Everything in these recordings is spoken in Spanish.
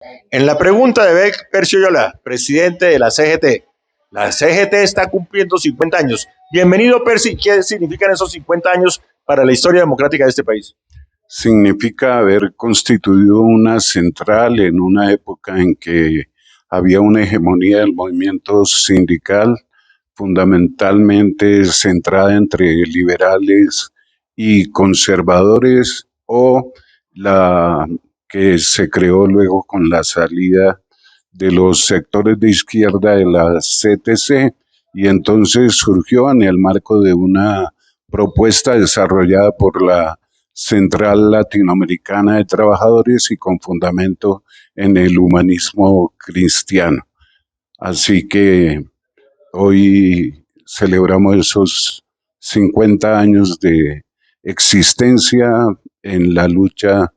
En la pregunta de Beck Percioyola, presidente de la CGT. La CGT está cumpliendo 50 años. Bienvenido, Percy. ¿Qué significan esos 50 años para la historia democrática de este país? Significa haber constituido una central en una época en que había una hegemonía del movimiento sindical, fundamentalmente centrada entre liberales y conservadores, o la que se creó luego con la salida de los sectores de izquierda de la CTC, y entonces surgió en el marco de una propuesta desarrollada por la Central Latinoamericana de Trabajadores y con fundamento en el humanismo cristiano. Así que hoy celebramos esos 50 años de existencia en la lucha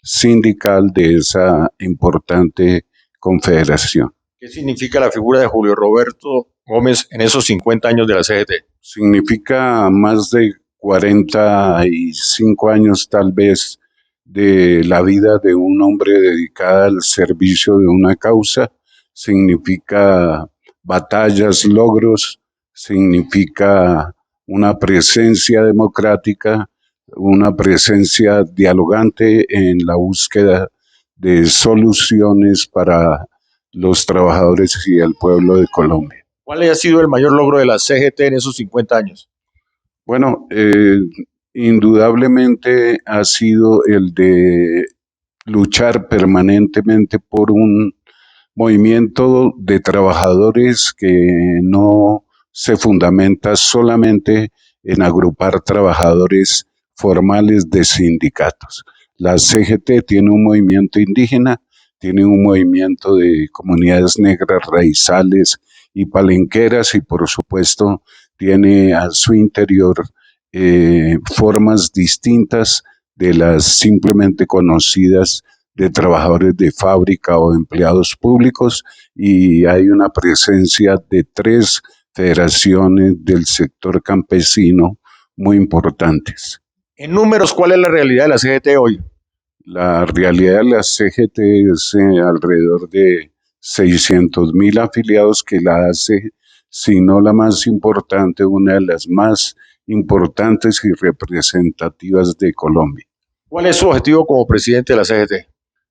sindical de esa importante confederación. ¿Qué significa la figura de Julio Roberto Gómez en esos 50 años de la CGT? Significa más de 45 años tal vez de la vida de un hombre dedicado al servicio de una causa. Significa batallas, logros, significa una presencia democrática, una presencia dialogante en la búsqueda de soluciones para los trabajadores y el pueblo de Colombia. ¿Cuál ha sido el mayor logro de la CGT en esos 50 años? Bueno, indudablemente ha sido el de luchar permanentemente por un movimiento de trabajadores que no se fundamenta solamente en agrupar trabajadores formales de sindicatos. La CGT tiene un movimiento indígena, tiene un movimiento de comunidades negras raizales y palenqueras, y por supuesto tiene a su interior formas distintas de las simplemente conocidas de trabajadores de fábrica o empleados públicos, y hay una presencia de 3 federaciones del sector campesino muy importantes. En números, ¿cuál es la realidad de la CGT hoy? La realidad de la CGT es alrededor de 600.000 afiliados, que la hace, si no la más importante, una de las más importantes y representativas de Colombia. ¿Cuál es su objetivo como presidente de la CGT?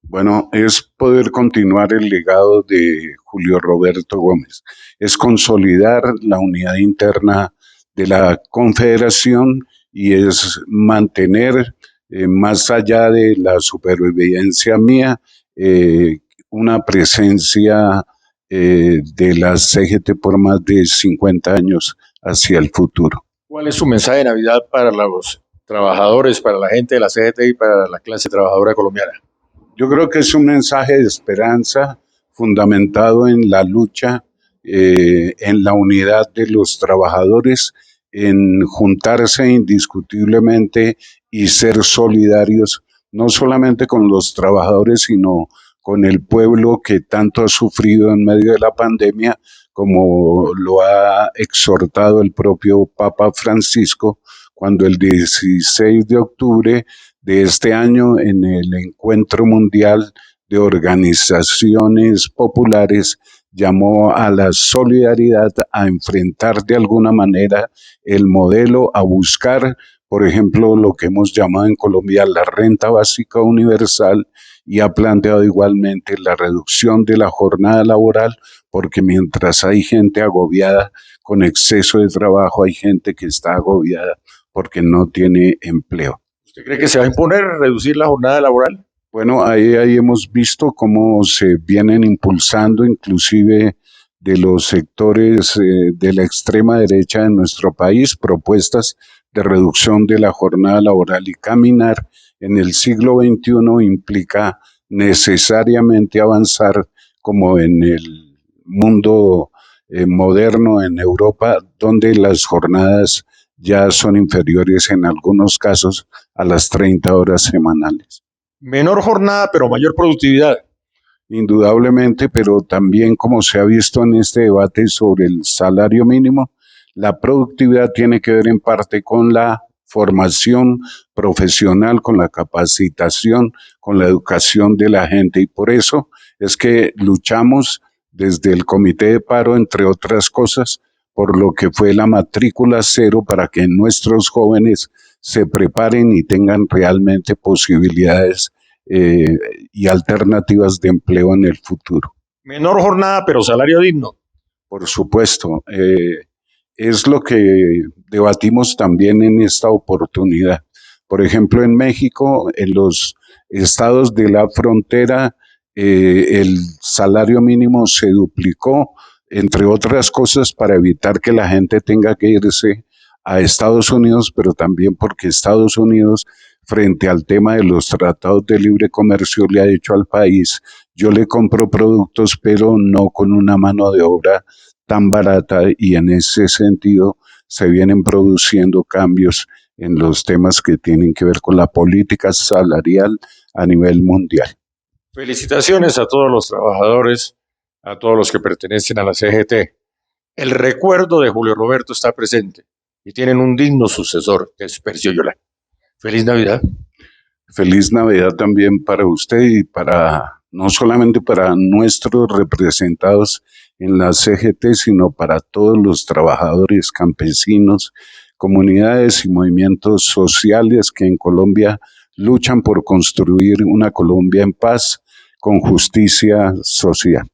Bueno, es poder continuar el legado de Julio Roberto Gómez, es consolidar la unidad interna de la Confederación y es mantener, más allá de la supervivencia mía, una presencia de la CGT por más de 50 años hacia el futuro. ¿Cuál es su mensaje de Navidad para los trabajadores, para la gente de la CGT y para la clase trabajadora colombiana? Yo creo que es un mensaje de esperanza fundamentado en la lucha, en la unidad de los trabajadores, en juntarse indiscutiblemente y ser solidarios, no solamente con los trabajadores, sino con el pueblo que tanto ha sufrido en medio de la pandemia, como lo ha exhortado el propio Papa Francisco, cuando el 16 de octubre de este año, en el Encuentro Mundial de Organizaciones Populares, llamó a la solidaridad, a enfrentar de alguna manera el modelo, a buscar, por ejemplo, lo que hemos llamado en Colombia la renta básica universal, y ha planteado igualmente la reducción de la jornada laboral, porque mientras hay gente agobiada con exceso de trabajo, hay gente que está agobiada porque no tiene empleo. ¿Usted cree que se va a imponer reducir la jornada laboral? Bueno, ahí hemos visto cómo se vienen impulsando, inclusive de los sectores de la extrema derecha de nuestro país, propuestas de reducción de la jornada laboral, y caminar en el siglo XXI implica necesariamente avanzar como en el mundo moderno en Europa, donde las jornadas ya son inferiores en algunos casos a las 30 horas semanales. Menor jornada, pero mayor productividad. Indudablemente, pero también, como se ha visto en este debate sobre el salario mínimo, la productividad tiene que ver en parte con la formación profesional, con la capacitación, con la educación de la gente, y por eso es que luchamos desde el Comité de Paro, entre otras cosas, por lo que fue la matrícula cero para que nuestros jóvenes se preparen y tengan realmente posibilidades y alternativas de empleo en el futuro. Menor jornada, pero salario digno. Por supuesto, es lo que debatimos también en esta oportunidad. Por ejemplo, en México, en los estados de la frontera, el salario mínimo se duplicó, entre otras cosas, para evitar que la gente tenga que irse a Estados Unidos, pero también porque Estados Unidos, frente al tema de los tratados de libre comercio, le ha dicho al país: yo le compro productos, pero no con una mano de obra tan barata, y en ese sentido se vienen produciendo cambios en los temas que tienen que ver con la política salarial a nivel mundial. Felicitaciones a todos los trabajadores, a todos los que pertenecen a la CGT. El recuerdo de Julio Roberto está presente y tienen un digno sucesor, que es Percio Yola. Feliz Navidad. Feliz Navidad también para usted y para, no solamente para nuestros representados en la CGT, sino para todos los trabajadores, campesinos, comunidades y movimientos sociales que en Colombia luchan por construir una Colombia en paz, con justicia social.